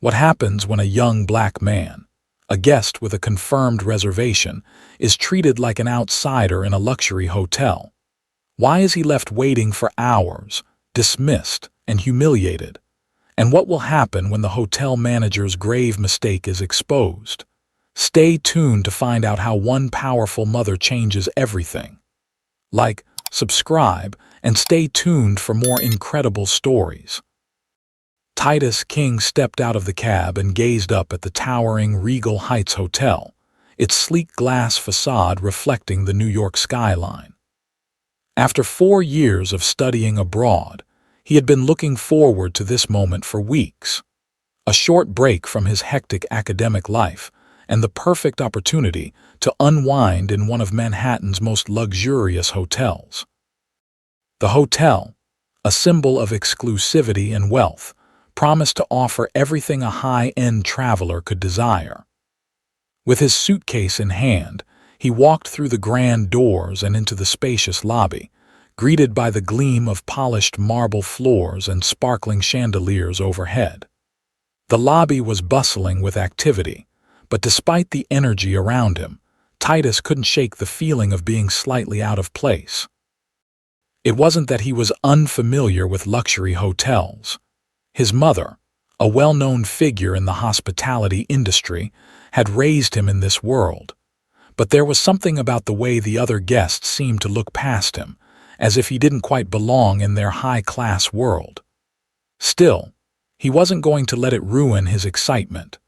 What happens when a young black man, a guest with a confirmed reservation, is treated like an outsider in a luxury hotel? Why is he left waiting for hours, dismissed and humiliated? And what will happen when the hotel manager's grave mistake is exposed? Stay tuned to find out how one powerful mother changes everything. Like, subscribe, and stay tuned for more incredible stories. Titus King stepped out of the cab and gazed up at the towering Regal Heights Hotel, its sleek glass facade reflecting the New York skyline. After 4 years of studying abroad, he had been looking forward to this moment for weeks. A short break from his hectic academic life, and the perfect opportunity to unwind in one of Manhattan's most luxurious hotels. The hotel, a symbol of exclusivity and wealth, promised to offer everything a high-end traveler could desire. With his suitcase in hand, he walked through the grand doors and into the spacious lobby, greeted by the gleam of polished marble floors and sparkling chandeliers overhead. The lobby was bustling with activity, but despite the energy around him, Titus couldn't shake the feeling of being slightly out of place. It wasn't that he was unfamiliar with luxury hotels. His mother, a well-known figure in the hospitality industry, had raised him in this world. But there was something about the way the other guests seemed to look past him, as if he didn't quite belong in their high-class world. Still, he wasn't going to let it ruin his excitement.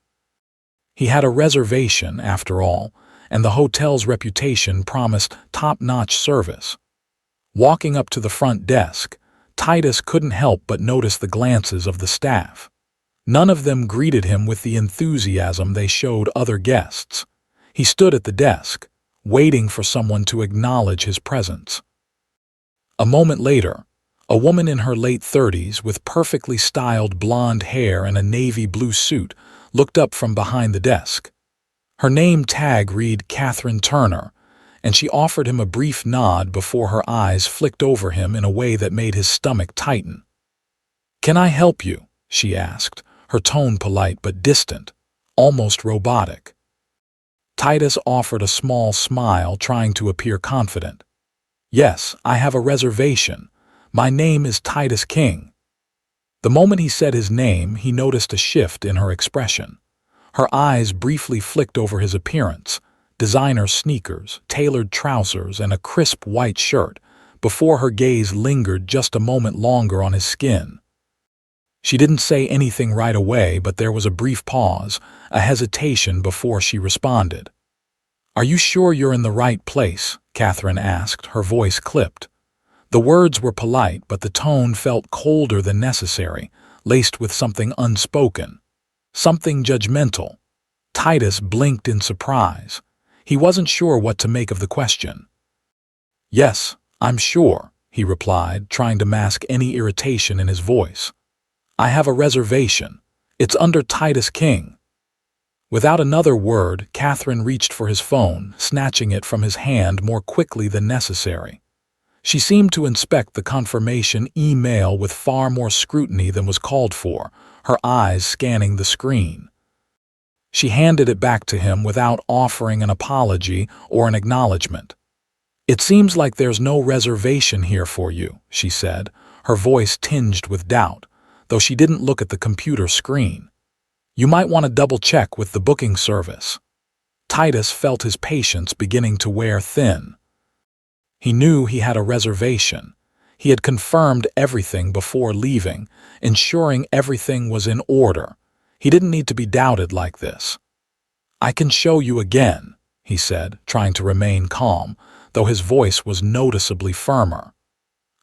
He had a reservation, after all, and the hotel's reputation promised top-notch service. Walking up to the front desk, Titus couldn't help but notice the glances of the staff. None of them greeted him with the enthusiasm they showed other guests. He stood at the desk, waiting for someone to acknowledge his presence. A moment later, a woman in her late 30s with perfectly styled blonde hair and a navy blue suit looked up from behind the desk. Her name tag read Catherine Turner, and she offered him a brief nod before her eyes flicked over him in a way that made his stomach tighten. "Can I help you?" she asked, her tone polite but distant, almost robotic. Titus offered a small smile, trying to appear confident. "Yes, I have a reservation. My name is Titus King." The moment he said his name, he noticed a shift in her expression. Her eyes briefly flicked over his appearance, designer sneakers, tailored trousers, and a crisp white shirt, before her gaze lingered just a moment longer on his skin. She didn't say anything right away, but there was a brief pause, a hesitation before she responded. "Are you sure you're in the right place?" Catherine asked, her voice clipped. The words were polite, but the tone felt colder than necessary, laced with something unspoken, something judgmental. Titus blinked in surprise. He wasn't sure what to make of the question. "Yes, I'm sure," he replied, trying to mask any irritation in his voice. "I have a reservation. It's under Titus King." Without another word, Catherine reached for his phone, snatching it from his hand more quickly than necessary. She seemed to inspect the confirmation email with far more scrutiny than was called for, her eyes scanning the screen. She handed it back to him without offering an apology or an acknowledgement. "It seems like there's no reservation here for you," she said, her voice tinged with doubt, though she didn't look at the computer screen. "You might want to double-check with the booking service." Titus felt his patience beginning to wear thin. He knew he had a reservation. He had confirmed everything before leaving, ensuring everything was in order. He didn't need to be doubted like this. "I can show you again," he said, trying to remain calm, though his voice was noticeably firmer.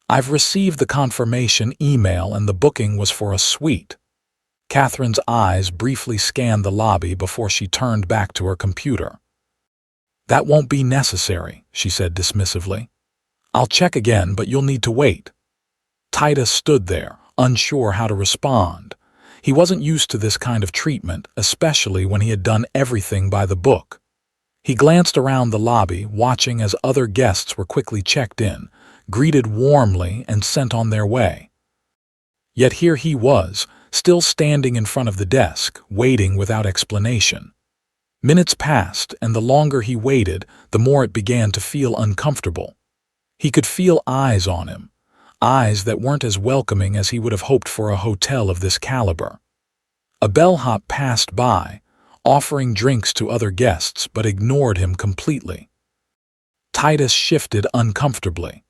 "I've received the confirmation email and the booking was for a suite." Catherine's eyes briefly scanned the lobby before she turned back to her computer. "That won't be necessary," she said dismissively. "I'll check again, but you'll need to wait." Titus stood there, unsure how to respond. He wasn't used to this kind of treatment, especially when he had done everything by the book. He glanced around the lobby, watching as other guests were quickly checked in, greeted warmly, and sent on their way. Yet here he was, still standing in front of the desk, waiting without explanation. Minutes passed, and the longer he waited, the more it began to feel uncomfortable. He could feel eyes on him, eyes that weren't as welcoming as he would have hoped for a hotel of this caliber. A bellhop passed by, offering drinks to other guests, but ignored him completely. Titus shifted uncomfortably.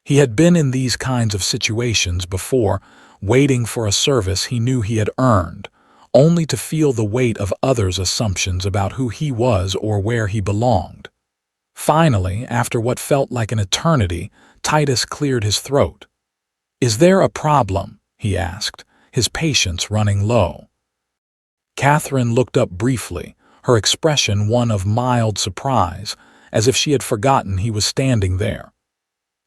He had been in these kinds of situations before, waiting for a service he knew he had earned, only to feel the weight of others' assumptions about who he was or where he belonged. Finally, after what felt like an eternity, Titus cleared his throat. "Is there a problem?" he asked, his patience running low. Catherine looked up briefly, her expression one of mild surprise, as if she had forgotten he was standing there.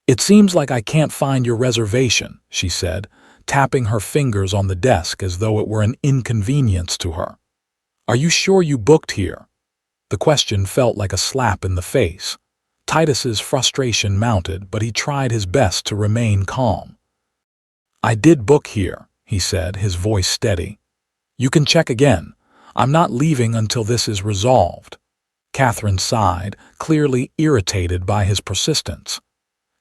"It seems like I can't find your reservation," she said, tapping her fingers on the desk as though it were an inconvenience to her. "Are you sure you booked here?" The question felt like a slap in the face. Titus's frustration mounted, but he tried his best to remain calm. "I did book here," he said, his voice steady. "You can check again. I'm not leaving until this is resolved." Catherine sighed, clearly irritated by his persistence.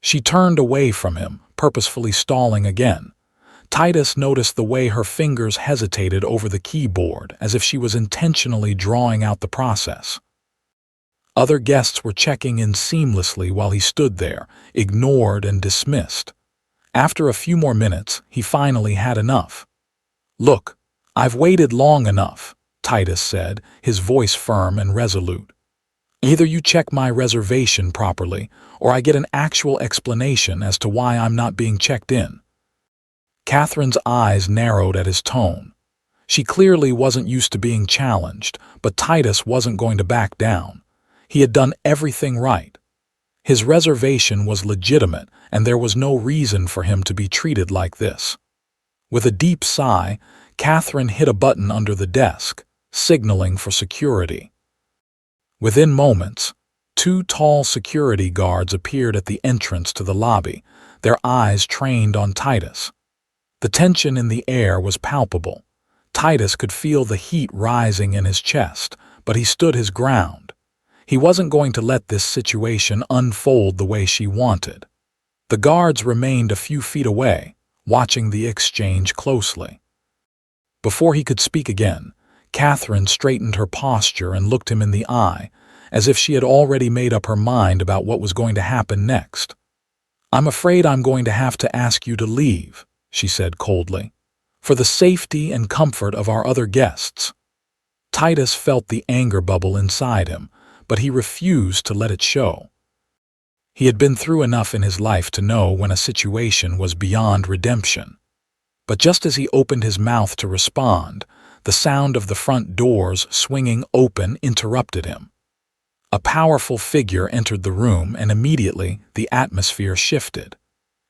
She turned away from him, purposefully stalling again. Titus noticed the way her fingers hesitated over the keyboard, as if she was intentionally drawing out the process. Other guests were checking in seamlessly while he stood there, ignored and dismissed. After a few more minutes, he finally had enough. "Look, I've waited long enough," Titus said, his voice firm and resolute. "Either you check my reservation properly, or I get an actual explanation as to why I'm not being checked in." Catherine's eyes narrowed at his tone. She clearly wasn't used to being challenged, but Titus wasn't going to back down. He had done everything right. His reservation was legitimate, and there was no reason for him to be treated like this. With a deep sigh, Catherine hit a button under the desk, signaling for security. Within moments, 2 tall security guards appeared at the entrance to the lobby, their eyes trained on Titus. The tension in the air was palpable. Titus could feel the heat rising in his chest, but he stood his ground. He wasn't going to let this situation unfold the way she wanted. The guards remained a few feet away, watching the exchange closely. Before he could speak again, Catherine straightened her posture and looked him in the eye, as if she had already made up her mind about what was going to happen next. "I'm afraid I'm going to have to ask you to leave," she said coldly, "for the safety and comfort of our other guests." Titus felt the anger bubble inside him, but he refused to let it show. He had been through enough in his life to know when a situation was beyond redemption. But just as he opened his mouth to respond, the sound of the front doors swinging open interrupted him. A powerful figure entered the room, and immediately the atmosphere shifted.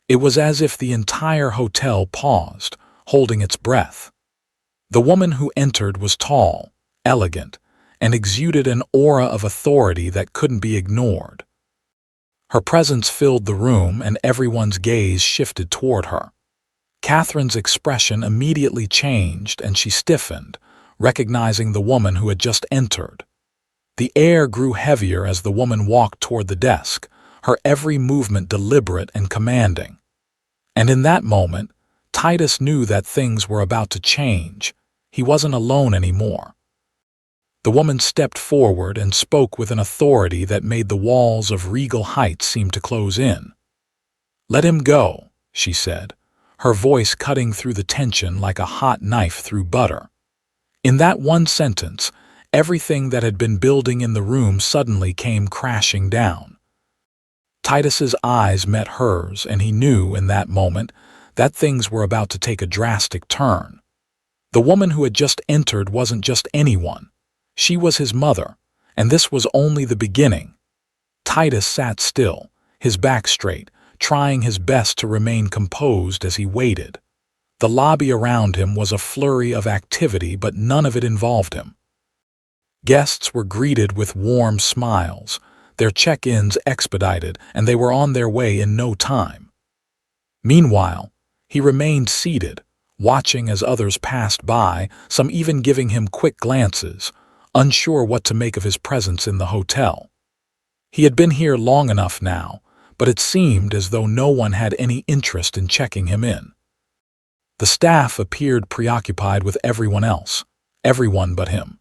It was as if the entire hotel paused, holding its breath. The woman who entered was tall, elegant, and exuded an aura of authority that couldn't be ignored. Her presence filled the room, and everyone's gaze shifted toward her. Catherine's expression immediately changed, and she stiffened, recognizing the woman who had just entered. The air grew heavier as the woman walked toward the desk, her every movement deliberate and commanding. And in that moment, Titus knew that things were about to change. He wasn't alone anymore. The woman stepped forward and spoke with an authority that made the walls of regal height seem to close in. "Let him go," she said, her voice cutting through the tension like a hot knife through butter. In that one sentence, everything that had been building in the room suddenly came crashing down. Titus's eyes met hers, and he knew in that moment that things were about to take a drastic turn. The woman who had just entered wasn't just anyone. She was his mother, and this was only the beginning. Titus sat still, his back straight, trying his best to remain composed as he waited. The lobby around him was a flurry of activity, but none of it involved him. Guests were greeted with warm smiles, their check-ins expedited, and they were on their way in no time. Meanwhile, he remained seated, watching as others passed by, some even giving him quick glances, unsure what to make of his presence in the hotel. He had been here long enough now, but it seemed as though no one had any interest in checking him in. The staff appeared preoccupied with everyone else, everyone but him.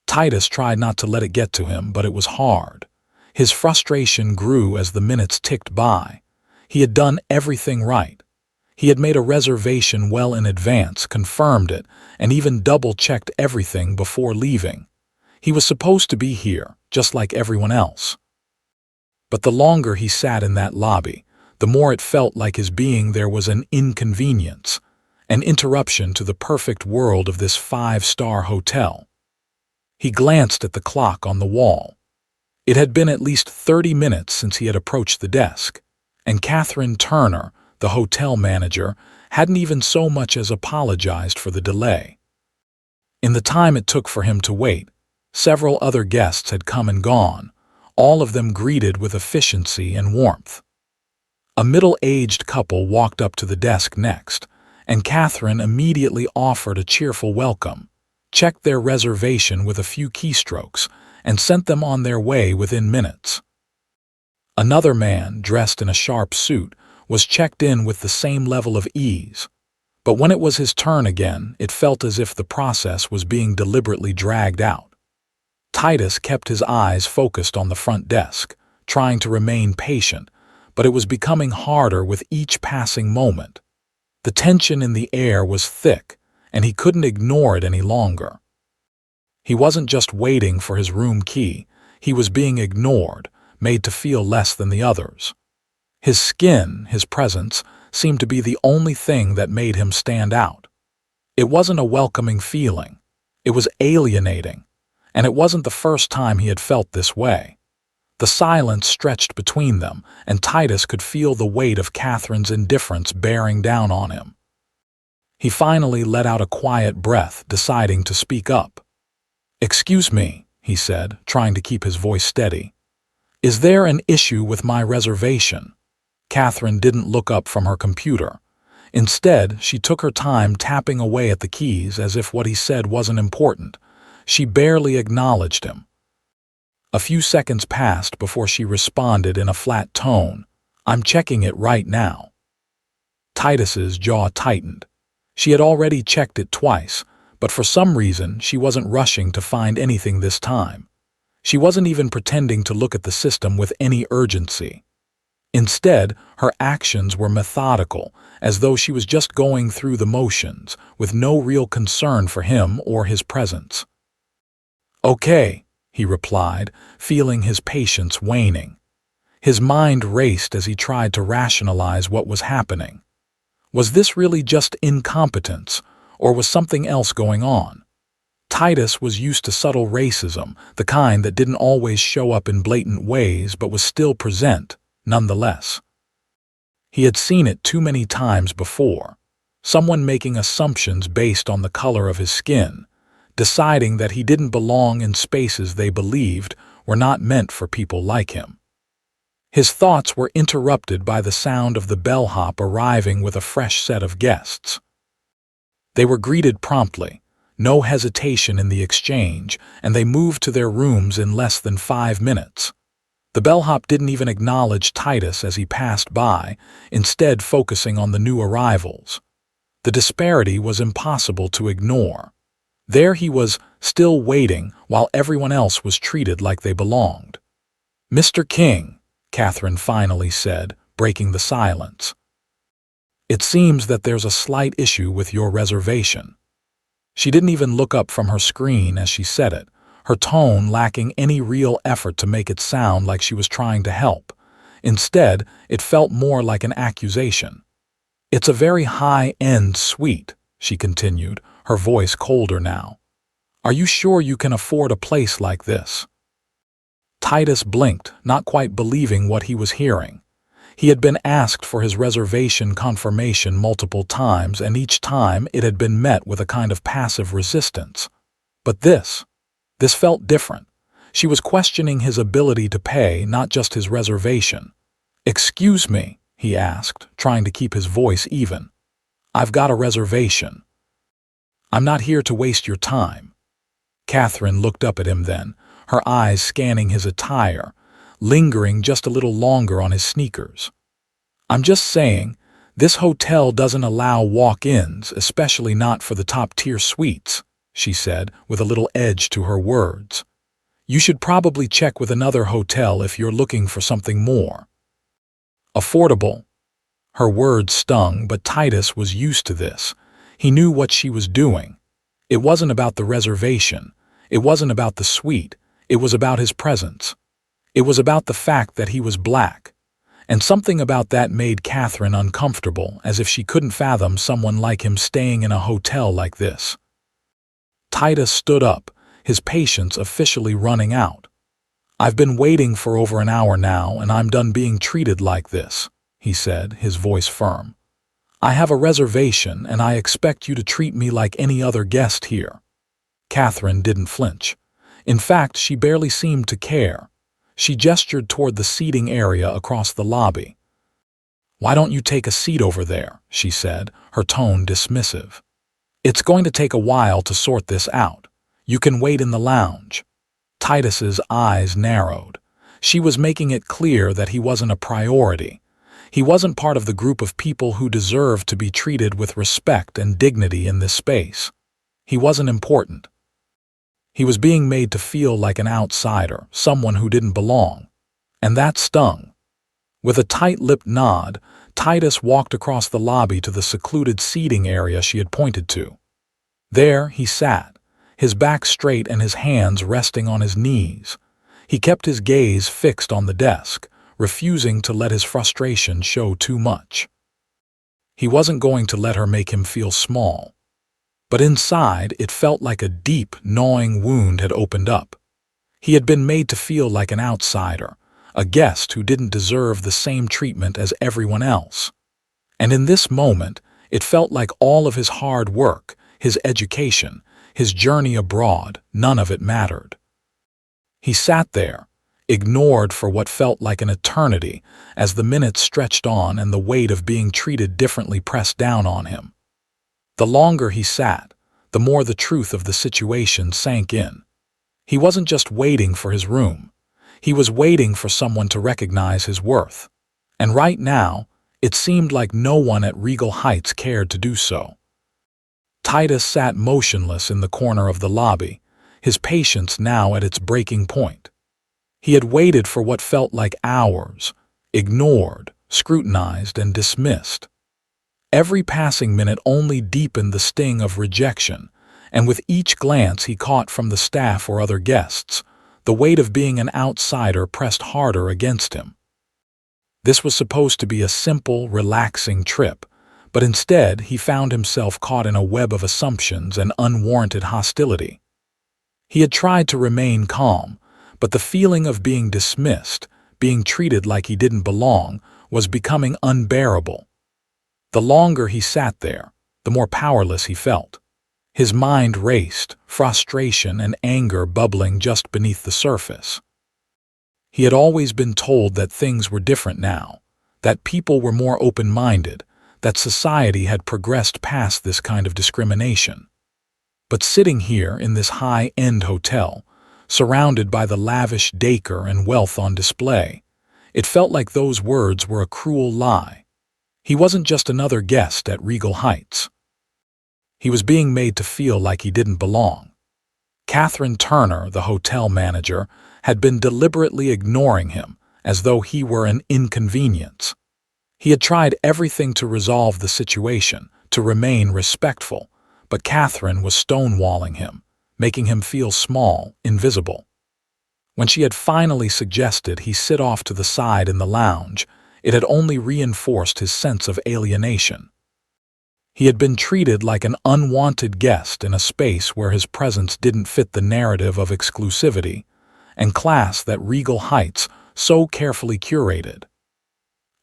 Titus tried not to let it get to him, but it was hard. His frustration grew as the minutes ticked by. He had done everything right. He had made a reservation well in advance, confirmed it, and even double-checked everything before leaving. He was supposed to be here, just like everyone else. But the longer he sat in that lobby, the more it felt like his being there was an inconvenience, an interruption to the perfect world of this five-star hotel. He glanced at the clock on the wall. It had been at least 30 minutes since he had approached the desk, and Catherine Turner, the hotel manager, hadn't even so much as apologized for the delay. In the time it took for him to wait, several other guests had come and gone, all of them greeted with efficiency and warmth. A middle-aged couple walked up to the desk next, and Catherine immediately offered a cheerful welcome, checked their reservation with a few keystrokes, and sent them on their way within minutes. Another man, dressed in a sharp suit, was checked in with the same level of ease, but when it was his turn again, it felt as if the process was being deliberately dragged out. Titus kept his eyes focused on the front desk, trying to remain patient, but it was becoming harder with each passing moment. The tension in the air was thick, and he couldn't ignore it any longer. He wasn't just waiting for his room key, he was being ignored, made to feel less than the others. His skin, his presence, seemed to be the only thing that made him stand out. It wasn't a welcoming feeling. It was alienating, and it wasn't the first time he had felt this way. The silence stretched between them, and Titus could feel the weight of Catherine's indifference bearing down on him. He finally let out a quiet breath, deciding to speak up. "Excuse me," he said, trying to keep his voice steady. "Is there an issue with my reservation?" Catherine didn't look up from her computer. Instead, she took her time tapping away at the keys as if what he said wasn't important. She barely acknowledged him. A few seconds passed before she responded in a flat tone, "I'm checking it right now." Titus's jaw tightened. She had already checked it twice, but for some reason she wasn't rushing to find anything this time. She wasn't even pretending to look at the system with any urgency. Instead, her actions were methodical, as though she was just going through the motions, with no real concern for him or his presence. "Okay," he replied, feeling his patience waning. His mind raced as he tried to rationalize what was happening. Was this really just incompetence, or was something else going on? Titus was used to subtle racism, the kind that didn't always show up in blatant ways but was still present, nonetheless. He had seen it too many times before. Someone making assumptions based on the color of his skin, deciding that he didn't belong in spaces they believed were not meant for people like him. His thoughts were interrupted by the sound of the bellhop arriving with a fresh set of guests. They were greeted promptly, no hesitation in the exchange, and they moved to their rooms in less than 5 minutes. The bellhop didn't even acknowledge Titus as he passed by, instead focusing on the new arrivals. The disparity was impossible to ignore. There he was, still waiting, while everyone else was treated like they belonged. "Mr. King," Catherine finally said, breaking the silence. "It seems that there's a slight issue with your reservation." She didn't even look up from her screen as she said it, her tone lacking any real effort to make it sound like she was trying to help. Instead, it felt more like an accusation. "It's a very high-end suite," she continued, her voice colder now. "Are you sure you can afford a place like this?" Titus blinked, not quite believing what he was hearing. He had been asked for his reservation confirmation multiple times, and each time it had been met with a kind of passive resistance. But this felt different. She was questioning his ability to pay, not just his reservation. "Excuse me," he asked, trying to keep his voice even. I've got a reservation. I'm not here to waste your time. Catherine looked up at him then, her eyes scanning his attire, lingering just a little longer on his sneakers. I'm just saying, this hotel doesn't allow walk-ins, especially not for the top-tier suites, she said, with a little edge to her words. You should probably check with another hotel if you're looking for something more affordable. Her words stung, but Titus was used to this. He knew what she was doing. It wasn't about the reservation. It wasn't about the suite. It was about his presence. It was about the fact that he was black. And something about that made Catherine uncomfortable, as if she couldn't fathom someone like him staying in a hotel like this. Titus stood up, his patience officially running out. I've been waiting for over an hour now, and I'm done being treated like this, he said, his voice firm. I have a reservation, and I expect you to treat me like any other guest here. Catherine didn't flinch. In fact, she barely seemed to care. She gestured toward the seating area across the lobby. Why don't you take a seat over there, she said, her tone dismissive. It's going to take a while to sort this out. You can wait in the lounge. Titus's eyes narrowed. She was making it clear that he wasn't a priority. He wasn't part of the group of people who deserved to be treated with respect and dignity in this space. He wasn't important. He was being made to feel like an outsider, someone who didn't belong. And that stung. With a tight-lipped nod, Titus walked across the lobby to the secluded seating area she had pointed to. There he sat, his back straight and his hands resting on his knees. He kept his gaze fixed on the desk, refusing to let his frustration show too much. He wasn't going to let her make him feel small. But inside, it felt like a deep, gnawing wound had opened up. He had been made to feel like an outsider, a guest who didn't deserve the same treatment as everyone else. And in this moment, it felt like all of his hard work, his education, his journey abroad, none of it mattered. He sat there, ignored for what felt like an eternity, as the minutes stretched on and the weight of being treated differently pressed down on him. The longer he sat, the more the truth of the situation sank in. He wasn't just waiting for his room. He was waiting for someone to recognize his worth. And right now, it seemed like no one at Regal Heights cared to do so. Titus sat motionless in the corner of the lobby, his patience now at its breaking point. He had waited for what felt like hours, ignored, scrutinized, and dismissed. Every passing minute only deepened the sting of rejection, and with each glance he caught from the staff or other guests, the weight of being an outsider pressed harder against him. This was supposed to be a simple, relaxing trip, but instead he found himself caught in a web of assumptions and unwarranted hostility. He had tried to remain calm, but the feeling of being dismissed, being treated like he didn't belong, was becoming unbearable. The longer he sat there, the more powerless he felt. His mind raced, frustration and anger bubbling just beneath the surface. He had always been told that things were different now, that people were more open-minded, that society had progressed past this kind of discrimination. But sitting here in this high-end hotel, surrounded by the lavish decor and wealth on display, it felt like those words were a cruel lie. He wasn't just another guest at Regal Heights. He was being made to feel like he didn't belong. Catherine Turner, the hotel manager, had been deliberately ignoring him, as though he were an inconvenience. He had tried everything to resolve the situation, to remain respectful, but Catherine was stonewalling him, making him feel small, invisible. When she had finally suggested he sit off to the side in the lounge, it had only reinforced his sense of alienation. He had been treated like an unwanted guest in a space where his presence didn't fit the narrative of exclusivity and class that Regal Heights so carefully curated.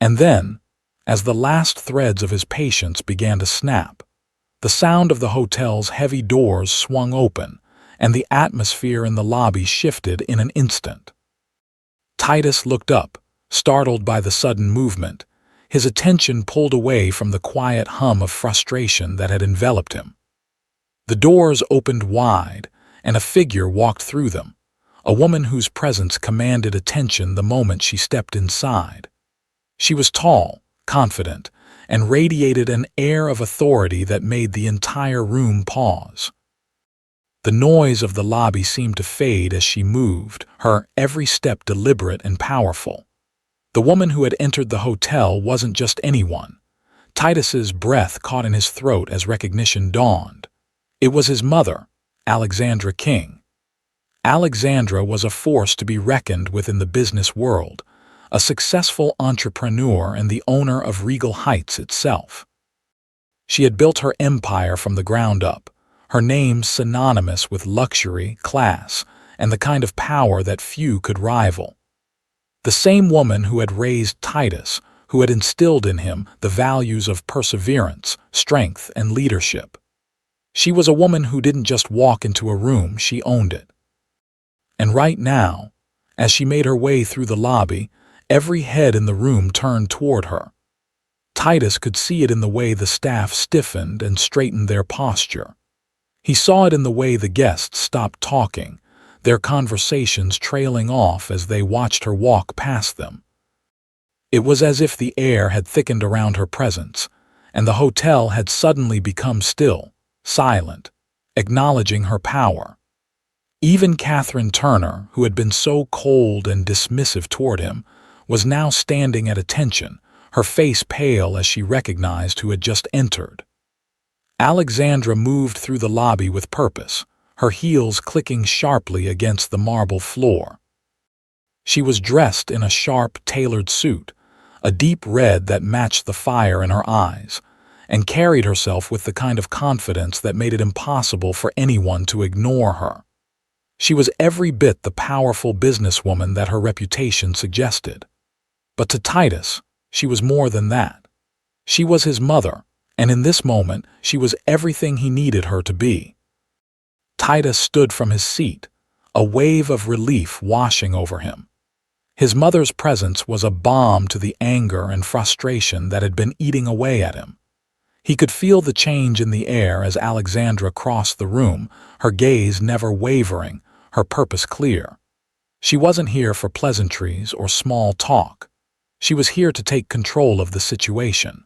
And then, as the last threads of his patience began to snap, the sound of the hotel's heavy doors swung open, and the atmosphere in the lobby shifted in an instant. Titus looked up, startled by the sudden movement, his attention pulled away from the quiet hum of frustration that had enveloped him. The doors opened wide, and a figure walked through them, a woman whose presence commanded attention the moment she stepped inside. She was tall, confident, and radiated an air of authority that made the entire room pause. The noise of the lobby seemed to fade as she moved, her every step deliberate and powerful. The woman who had entered the hotel wasn't just anyone. Titus's breath caught in his throat as recognition dawned. It was his mother, Alexandra King. Alexandra was a force to be reckoned with in the business world, a successful entrepreneur and the owner of Regal Heights itself. She had built her empire from the ground up, her name synonymous with luxury, class, and the kind of power that few could rival. The same woman who had raised Titus, who had instilled in him the values of perseverance, strength, and leadership. She was a woman who didn't just walk into a room, she owned it. And right now, as she made her way through the lobby, every head in the room turned toward her. Titus could see it in the way the staff stiffened and straightened their posture. He saw it in the way the guests stopped talking, their conversations trailing off as they watched her walk past them. It was as if the air had thickened around her presence, and the hotel had suddenly become still, silent, acknowledging her power. Even Catherine Turner, who had been so cold and dismissive toward him, was now standing at attention, her face pale as she recognized who had just entered. Alexandra moved through the lobby with purpose, her heels clicking sharply against the marble floor. She was dressed in a sharp, tailored suit, a deep red that matched the fire in her eyes, and carried herself with the kind of confidence that made it impossible for anyone to ignore her. She was every bit the powerful businesswoman that her reputation suggested. But to Titus, she was more than that. She was his mother, and in this moment, she was everything he needed her to be. Titus stood from his seat, a wave of relief washing over him. His mother's presence was a balm to the anger and frustration that had been eating away at him. He could feel the change in the air as Alexandra crossed the room, her gaze never wavering, her purpose clear. She wasn't here for pleasantries or small talk. She was here to take control of the situation.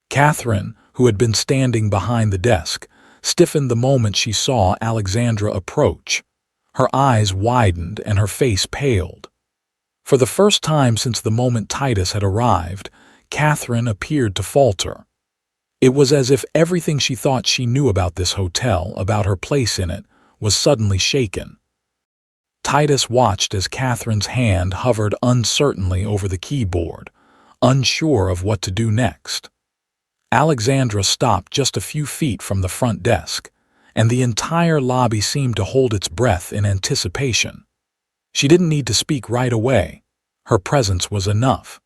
Catherine, who had been standing behind the desk, stiffened the moment she saw Alexandra approach. Her eyes widened and her face paled. For the first time since the moment Titus had arrived, Catherine appeared to falter. It was as if everything she thought she knew about this hotel, about her place in it, was suddenly shaken. Titus watched as Catherine's hand hovered uncertainly over the keyboard, unsure of what to do next. Alexandra stopped just a few feet from the front desk, and the entire lobby seemed to hold its breath in anticipation. She didn't need to speak right away. Her presence was enough.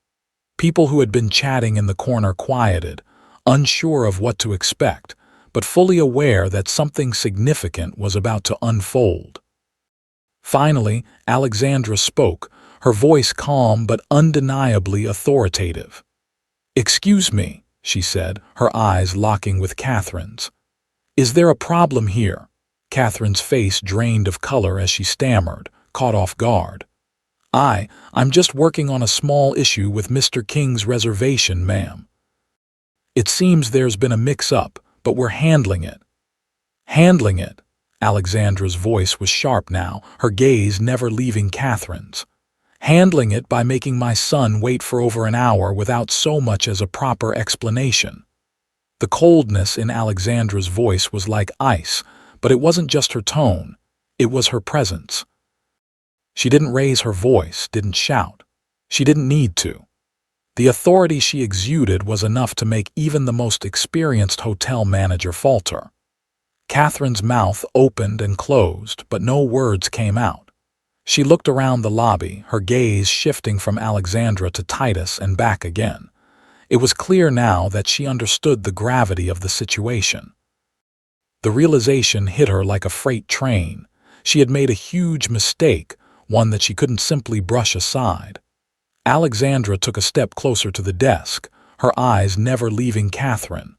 People who had been chatting in the corner quieted, unsure of what to expect, but fully aware that something significant was about to unfold. Finally, Alexandra spoke, her voice calm but undeniably authoritative. "Excuse me," she said, her eyes locking with Catherine's. "Is there a problem here?" Catherine's face drained of color as she stammered, caught off guard. I'm just working on a small issue with Mr. King's reservation, ma'am." "It seems there's been a mix-up, but we're handling it." "Handling it?" Alexandra's voice was sharp now, her gaze never leaving Catherine's. "Handling it by making my son wait for over an hour without so much as a proper explanation." The coldness in Alexandra's voice was like ice, but it wasn't just her tone, it was her presence. She didn't raise her voice, didn't shout. She didn't need to. The authority she exuded was enough to make even the most experienced hotel manager falter. Catherine's mouth opened and closed, but no words came out. She looked around the lobby, her gaze shifting from Alexandra to Titus and back again. It was clear now that she understood the gravity of the situation. The realization hit her like a freight train. She had made a huge mistake, one that she couldn't simply brush aside. Alexandra took a step closer to the desk, her eyes never leaving Catherine.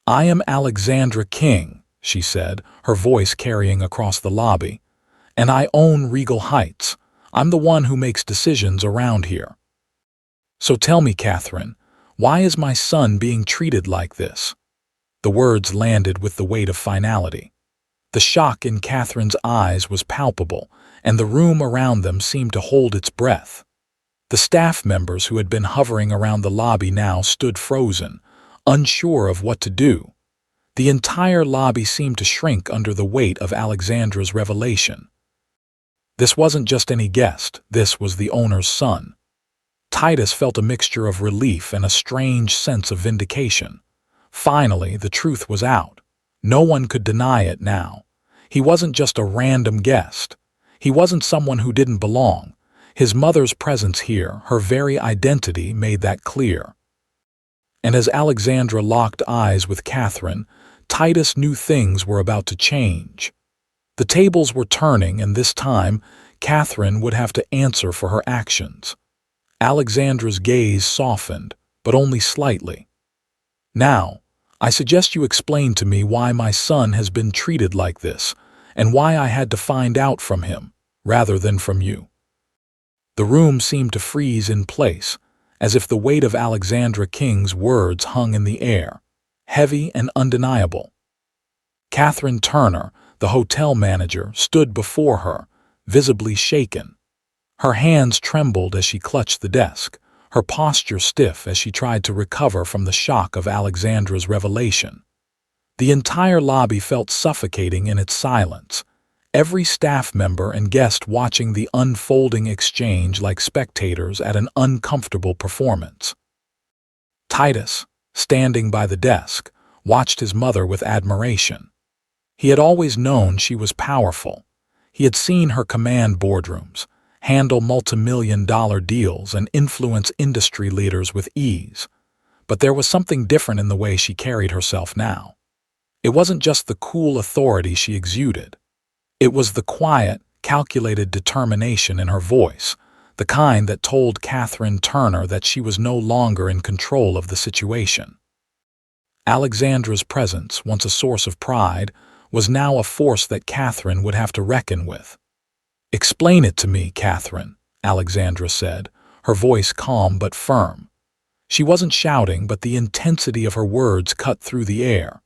"I am Alexandra King," she said, her voice carrying across the lobby, "and I own Regal Heights. I'm the one who makes decisions around here. So tell me, Catherine, why is my son being treated like this?" The words landed with the weight of finality. The shock in Catherine's eyes was palpable, and the room around them seemed to hold its breath. The staff members who had been hovering around the lobby now stood frozen, unsure of what to do. The entire lobby seemed to shrink under the weight of Alexandra's revelation. This wasn't just any guest, this was the owner's son. Titus felt a mixture of relief and a strange sense of vindication. Finally, the truth was out. No one could deny it now. He wasn't just a random guest. He wasn't someone who didn't belong. His mother's presence here, her very identity, made that clear. And as Alexandra locked eyes with Catherine, Titus knew things were about to change. The tables were turning, and this time, Catherine would have to answer for her actions. Alexandra's gaze softened, but only slightly. "Now, I suggest you explain to me why my son has been treated like this, and why I had to find out from him, rather than from you." The room seemed to freeze in place, as if the weight of Alexandra King's words hung in the air, heavy and undeniable. Catherine Turner, the hotel manager, stood before her, visibly shaken. Her hands trembled as she clutched the desk, her posture stiff as she tried to recover from the shock of Alexandra's revelation. The entire lobby felt suffocating in its silence, every staff member and guest watching the unfolding exchange like spectators at an uncomfortable performance. Titus, standing by the desk, watched his mother with admiration. He had always known she was powerful. He had seen her command boardrooms, handle multi-million-dollar deals, and influence industry leaders with ease. But there was something different in the way she carried herself now. It wasn't just the cool authority she exuded. It was the quiet, calculated determination in her voice, the kind that told Catherine Turner that she was no longer in control of the situation. Alexandra's presence, once a source of pride, was now a force that Catherine would have to reckon with. "Explain it to me, Catherine," Alexandra said, her voice calm but firm. She wasn't shouting, but the intensity of her words cut through the air.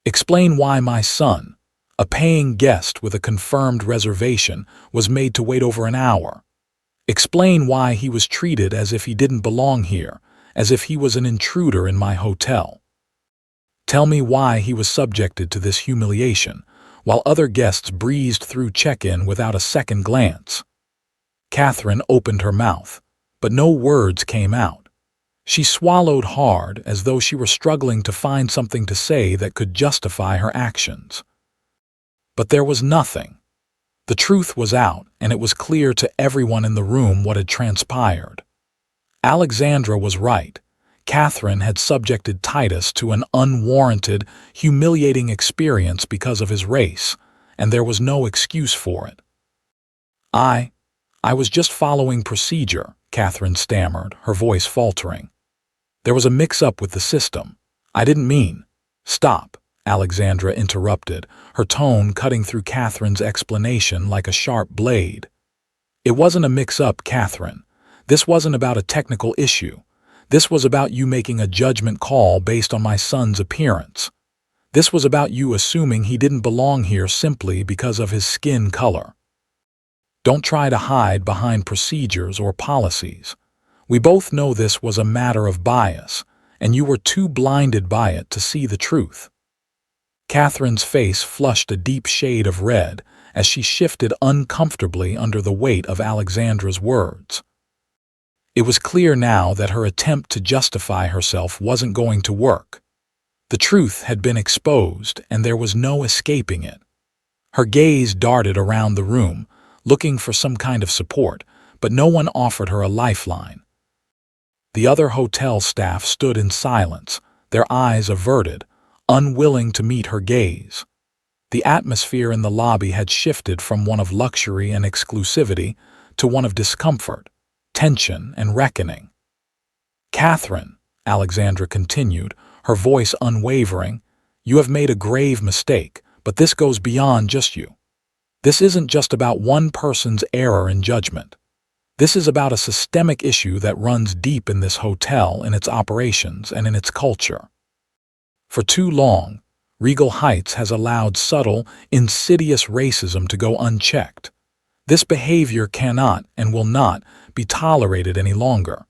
"Explain why my son, a paying guest with a confirmed reservation, was made to wait over an hour. Explain why he was treated as if he didn't belong here, as if he was an intruder in my hotel. Tell me why he was subjected to this humiliation, while other guests breezed through check-in without a second glance." Catherine opened her mouth, but no words came out. She swallowed hard, as though she were struggling to find something to say that could justify her actions. But there was nothing. The truth was out, and it was clear to everyone in the room what had transpired. Alexandra was right. Catherine had subjected Titus to an unwarranted, humiliating experience because of his race, and there was no excuse for it. I was just following procedure," Catherine stammered, her voice faltering. "There was a mix-up with the system. I didn't mean—" "Stop," Alexandra interrupted, her tone cutting through Catherine's explanation like a sharp blade. "It wasn't a mix-up, Catherine. This wasn't about a technical issue. This was about you making a judgment call based on my son's appearance. This was about you assuming he didn't belong here simply because of his skin color. Don't try to hide behind procedures or policies. We both know this was a matter of bias, and you were too blinded by it to see the truth." Catherine's face flushed a deep shade of red as she shifted uncomfortably under the weight of Alexandra's words. It was clear now that her attempt to justify herself wasn't going to work. The truth had been exposed, and there was no escaping it. Her gaze darted around the room, looking for some kind of support, but no one offered her a lifeline. The other hotel staff stood in silence, their eyes averted, unwilling to meet her gaze. The atmosphere in the lobby had shifted from one of luxury and exclusivity to one of discomfort, tension, and reckoning. "Catherine," Alexandra continued, her voice unwavering, "you have made a grave mistake, but this goes beyond just you. This isn't just about one person's error in judgment. This is about a systemic issue that runs deep in this hotel, in its operations, and in its culture. For too long, Regal Heights has allowed subtle, insidious racism to go unchecked. This behavior cannot and will not be tolerated any longer."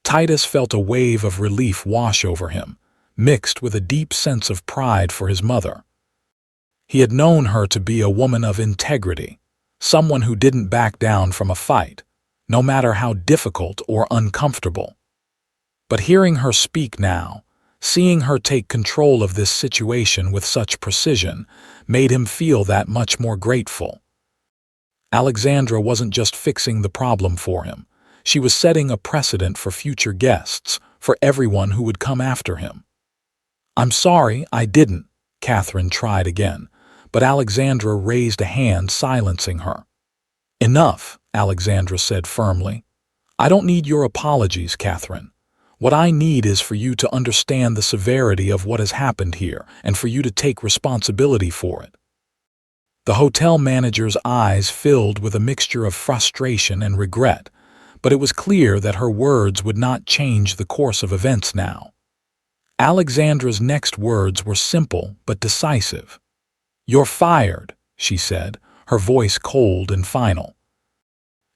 Titus felt a wave of relief wash over him, mixed with a deep sense of pride for his mother. He had known her to be a woman of integrity, someone who didn't back down from a fight, no matter how difficult or uncomfortable. But hearing her speak now, seeing her take control of this situation with such precision, made him feel that much more grateful. Alexandra wasn't just fixing the problem for him. She was setting a precedent for future guests, for everyone who would come after him. "I'm sorry, I didn't," Catherine tried again, but Alexandra raised a hand, silencing her. "Enough," Alexandra said firmly. "I don't need your apologies, Catherine. What I need is for you to understand the severity of what has happened here and for you to take responsibility for it." The hotel manager's eyes filled with a mixture of frustration and regret, but it was clear that her words would not change the course of events now. Alexandra's next words were simple but decisive. "You're fired," she said, her voice cold and final.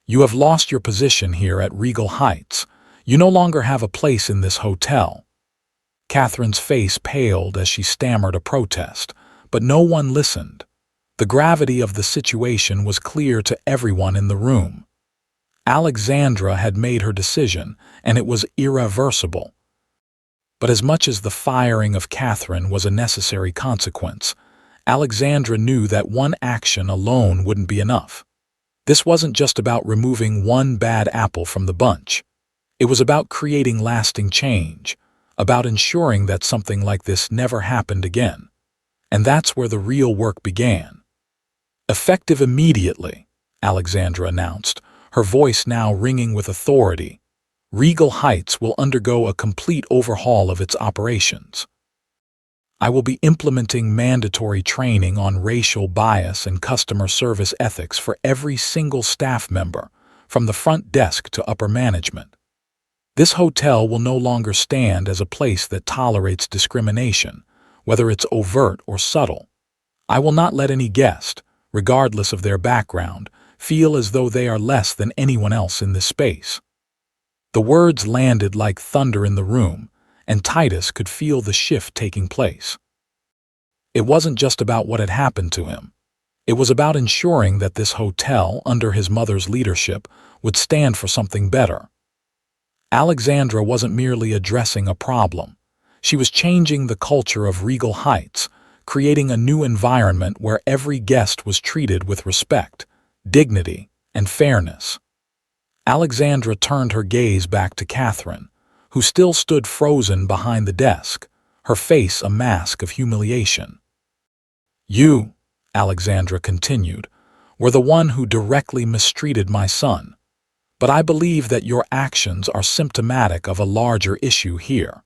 "You have lost your position here at Regal Heights. You no longer have a place in this hotel." Catherine's face paled as she stammered a protest, but no one listened. The gravity of the situation was clear to everyone in the room. Alexandra had made her decision, and it was irreversible. But as much as the firing of Catherine was a necessary consequence, Alexandra knew that one action alone wouldn't be enough. This wasn't just about removing one bad apple from the bunch. It was about creating lasting change, about ensuring that something like this never happened again. And that's where the real work began. "Effective immediately," Alexandra announced, her voice now ringing with authority, "Regal Heights will undergo a complete overhaul of its operations. I will be implementing mandatory training on racial bias and customer service ethics for every single staff member, from the front desk to upper management. This hotel will no longer stand as a place that tolerates discrimination, whether it's overt or subtle. I will not let any guest, regardless of their background, feel as though they are less than anyone else in this space." The words landed like thunder in the room, and Titus could feel the shift taking place. It wasn't just about what had happened to him. It was about ensuring that this hotel, under his mother's leadership, would stand for something better. Alexandra wasn't merely addressing a problem. She was changing the culture of Regal Heights, creating a new environment where every guest was treated with respect, dignity, and fairness. Alexandra turned her gaze back to Catherine, who still stood frozen behind the desk, her face a mask of humiliation. "You," Alexandra continued, "were the one who directly mistreated my son. But I believe that your actions are symptomatic of a larger issue here.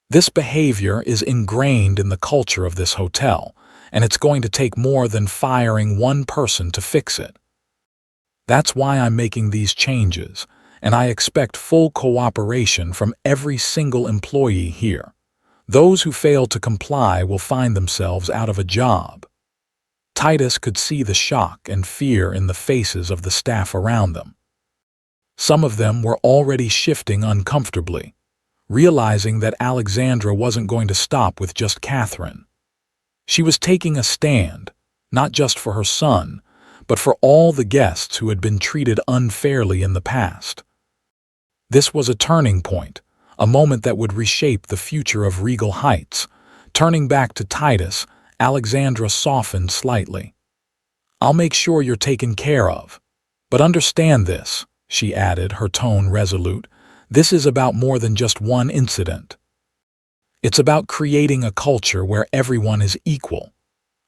This behavior is ingrained in the culture of this hotel, and it's going to take more than firing one person to fix it. That's why I'm making these changes, and I expect full cooperation from every single employee here. Those who fail to comply will find themselves out of a job." Titus could see the shock and fear in the faces of the staff around them. Some of them were already shifting uncomfortably, realizing that Alexandra wasn't going to stop with just Catherine. She was taking a stand, not just for her son, but for all the guests who had been treated unfairly in the past. This was a turning point, a moment that would reshape the future of Regal Heights. Turning back to Titus, Alexandra softened slightly. "I'll make sure you're taken care of. But understand this," she added, her tone resolute, "this is about more than just one incident. It's about creating a culture where everyone is equal,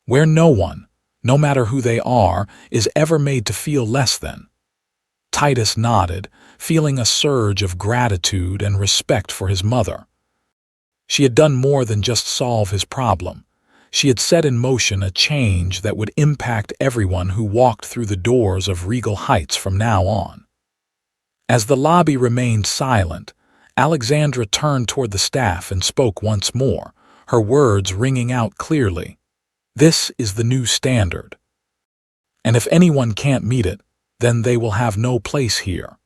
where no one, no matter who they are, is ever made to feel less than." Titus nodded, feeling a surge of gratitude and respect for his mother. She had done more than just solve his problem. She had set in motion a change that would impact everyone who walked through the doors of Regal Heights from now on. As the lobby remained silent, Alexandra turned toward the staff and spoke once more, her words ringing out clearly. This is the new standard. And if anyone can't meet it, then they will have no place here.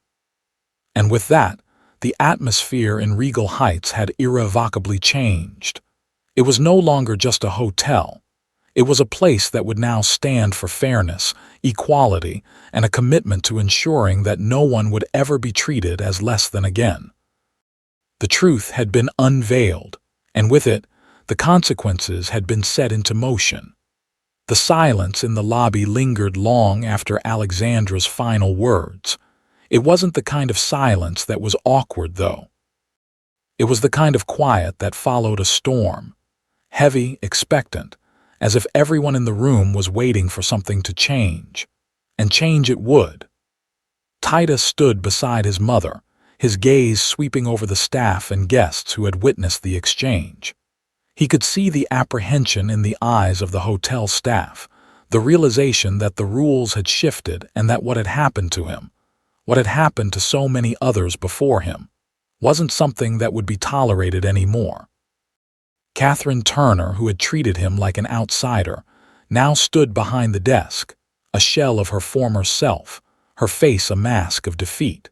And with that, the atmosphere in Regal Heights had irrevocably changed. It was no longer just a hotel. It was a place that would now stand for fairness, equality, and a commitment to ensuring that no one would ever be treated as less than again. The truth had been unveiled, and with it, the consequences had been set into motion. The silence in the lobby lingered long after Alexandra's final words. It wasn't the kind of silence that was awkward, though. It was the kind of quiet that followed a storm, heavy, expectant, as if everyone in the room was waiting for something to change. And change it would. Titus stood beside his mother, his gaze sweeping over the staff and guests who had witnessed the exchange. He could see the apprehension in the eyes of the hotel staff, the realization that the rules had shifted and that what had happened to him, what had happened to so many others before him, wasn't something that would be tolerated anymore. Catherine Turner, who had treated him like an outsider, now stood behind the desk, a shell of her former self, her face a mask of defeat.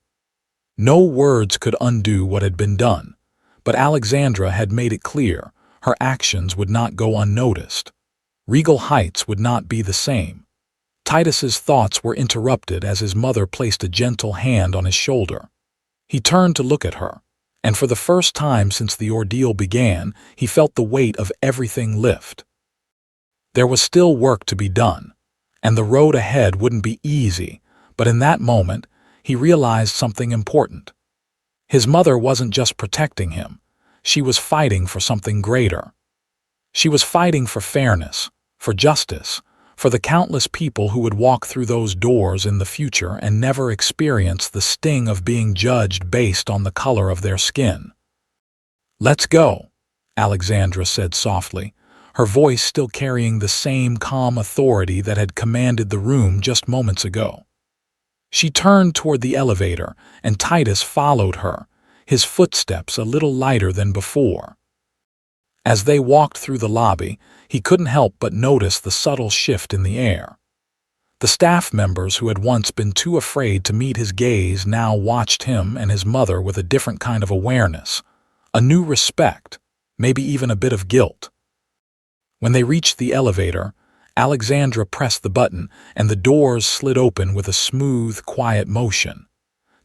No words could undo what had been done, but Alexandra had made it clear her actions would not go unnoticed. Regal Heights would not be the same. Titus's thoughts were interrupted as his mother placed a gentle hand on his shoulder. He turned to look at her, and for the first time since the ordeal began, he felt the weight of everything lift. There was still work to be done, and the road ahead wouldn't be easy, but in that moment, he realized something important. His mother wasn't just protecting him. She was fighting for something greater. She was fighting for fairness, for justice, for the countless people who would walk through those doors in the future and never experience the sting of being judged based on the color of their skin. "Let's go," Alexandra said softly, her voice still carrying the same calm authority that had commanded the room just moments ago. She turned toward the elevator, and Titus followed her, his footsteps a little lighter than before. As they walked through the lobby, he couldn't help but notice the subtle shift in the air. The staff members who had once been too afraid to meet his gaze now watched him and his mother with a different kind of awareness, a new respect, maybe even a bit of guilt. When they reached the elevator, Alexandra pressed the button and the doors slid open with a smooth, quiet motion.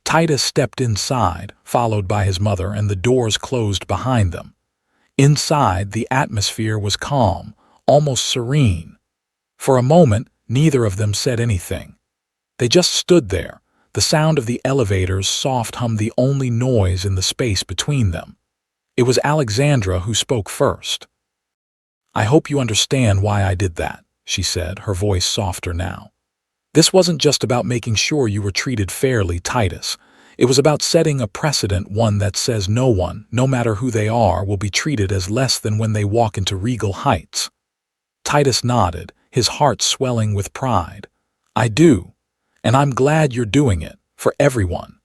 Titus stepped inside, followed by his mother, and the doors closed behind them. Inside, the atmosphere was calm, almost serene. For a moment, neither of them said anything. They just stood there, the sound of the elevator's soft hum the only noise in the space between them. It was Alexandra who spoke first. "I hope you understand why I did that," she said, her voice softer now. "This wasn't just about making sure you were treated fairly, Titus. It was about setting a precedent, one that says no one, no matter who they are, will be treated as less than when they walk into Regal Heights." Titus nodded, his heart swelling with pride. "I do, and I'm glad you're doing it, for everyone."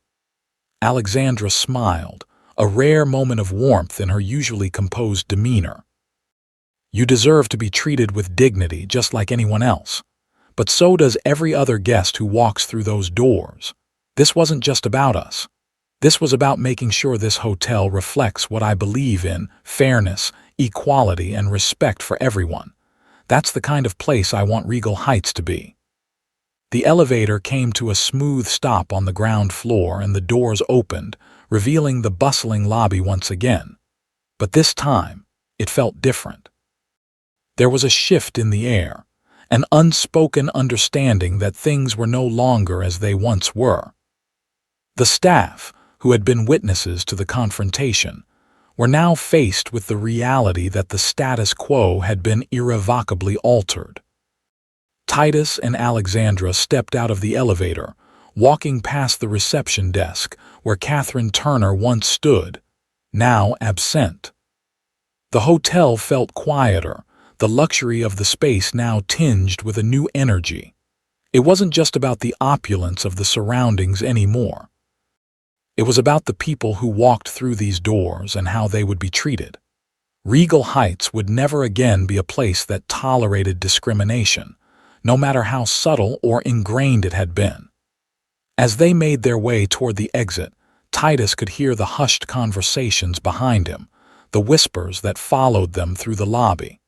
Alexandra smiled, a rare moment of warmth in her usually composed demeanor. "You deserve to be treated with dignity just like anyone else. But so does every other guest who walks through those doors. This wasn't just about us. This was about making sure this hotel reflects what I believe in: fairness, equality, and respect for everyone. That's the kind of place I want Regal Heights to be." The elevator came to a smooth stop on the ground floor and the doors opened, revealing the bustling lobby once again. But this time, it felt different. There was a shift in the air, an unspoken understanding that things were no longer as they once were. The staff, who had been witnesses to the confrontation, were now faced with the reality that the status quo had been irrevocably altered. Titus and Alexandra stepped out of the elevator, walking past the reception desk where Catherine Turner once stood, now absent. The hotel felt quieter, the luxury of the space now tinged with a new energy. It wasn't just about the opulence of the surroundings anymore. It was about the people who walked through these doors and how they would be treated. Regal Heights would never again be a place that tolerated discrimination, no matter how subtle or ingrained it had been. As they made their way toward the exit, Titus could hear the hushed conversations behind him, the whispers that followed them through the lobby.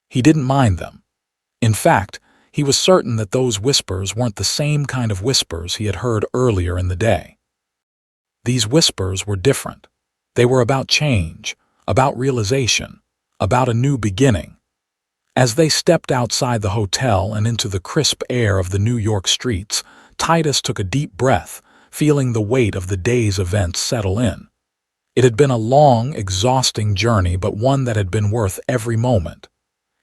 He didn't mind them. In fact, he was certain that those whispers weren't the same kind of whispers he had heard earlier in the day. These whispers were different. They were about change, about realization, about a new beginning. As they stepped outside the hotel and into the crisp air of the New York streets, Titus took a deep breath, feeling the weight of the day's events settle in. It had been a long, exhausting journey, but one that had been worth every moment.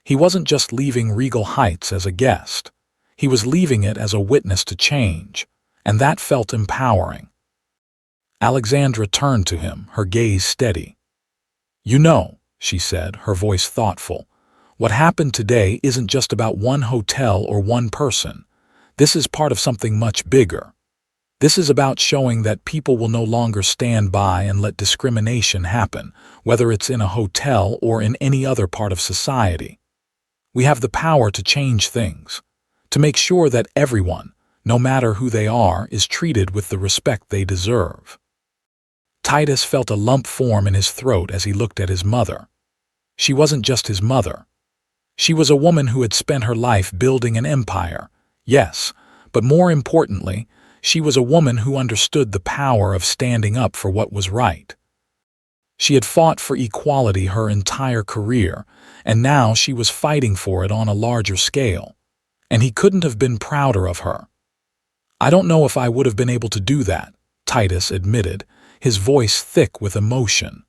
He wasn't just leaving Regal Heights as a guest. He was leaving it as a witness to change, and that felt empowering. Alexandra turned to him, her gaze steady. "You know," she said, her voice thoughtful, "what happened today isn't just about one hotel or one person. This is part of something much bigger. This is about showing that people will no longer stand by and let discrimination happen, whether it's in a hotel or in any other part of society. We have the power to change things, to make sure that everyone, no matter who they are, is treated with the respect they deserve." Titus felt a lump form in his throat as he looked at his mother. She wasn't just his mother. She was a woman who had spent her life building an empire, yes, but more importantly, she was a woman who understood the power of standing up for what was right. She had fought for equality her entire career, and now she was fighting for it on a larger scale. And he couldn't have been prouder of her. "I don't know if I would have been able to do that," Titus admitted, his voice thick with emotion.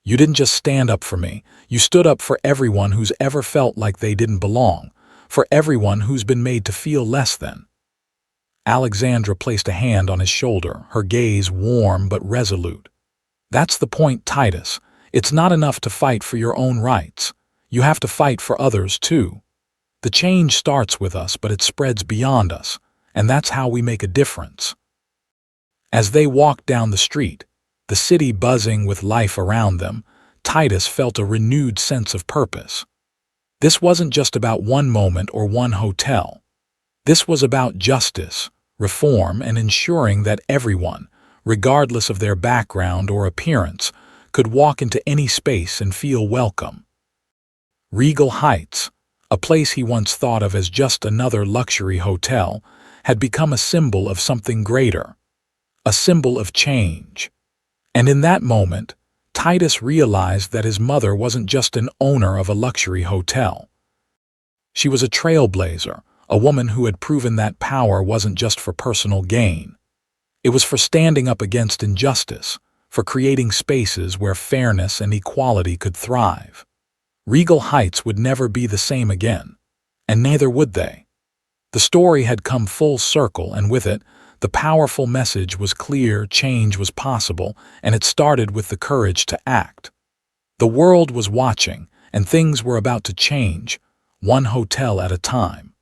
"You didn't just stand up for me, you stood up for everyone who's ever felt like they didn't belong, for everyone who's been made to feel less than." Alexandra placed a hand on his shoulder, her gaze warm but resolute. "That's the point, Titus. It's not enough to fight for your own rights. You have to fight for others, too. The change starts with us, but it spreads beyond us, and that's how we make a difference." As they walked down the street, the city buzzing with life around them, Titus felt a renewed sense of purpose. This wasn't just about one moment or one hotel. This was about justice, reform, and ensuring that everyone, regardless of their background or appearance, could walk into any space and feel welcome. Regal Heights, a place he once thought of as just another luxury hotel, had become a symbol of something greater, a symbol of change. And in that moment, Titus realized that his mother wasn't just an owner of a luxury hotel. She was a trailblazer, a woman who had proven that power wasn't just for personal gain. It was for standing up against injustice, for creating spaces where fairness and equality could thrive. Regal Heights would never be the same again, and neither would they. The story had come full circle, and with it, the powerful message was clear: change was possible, and it started with the courage to act. The world was watching, and things were about to change, one hotel at a time.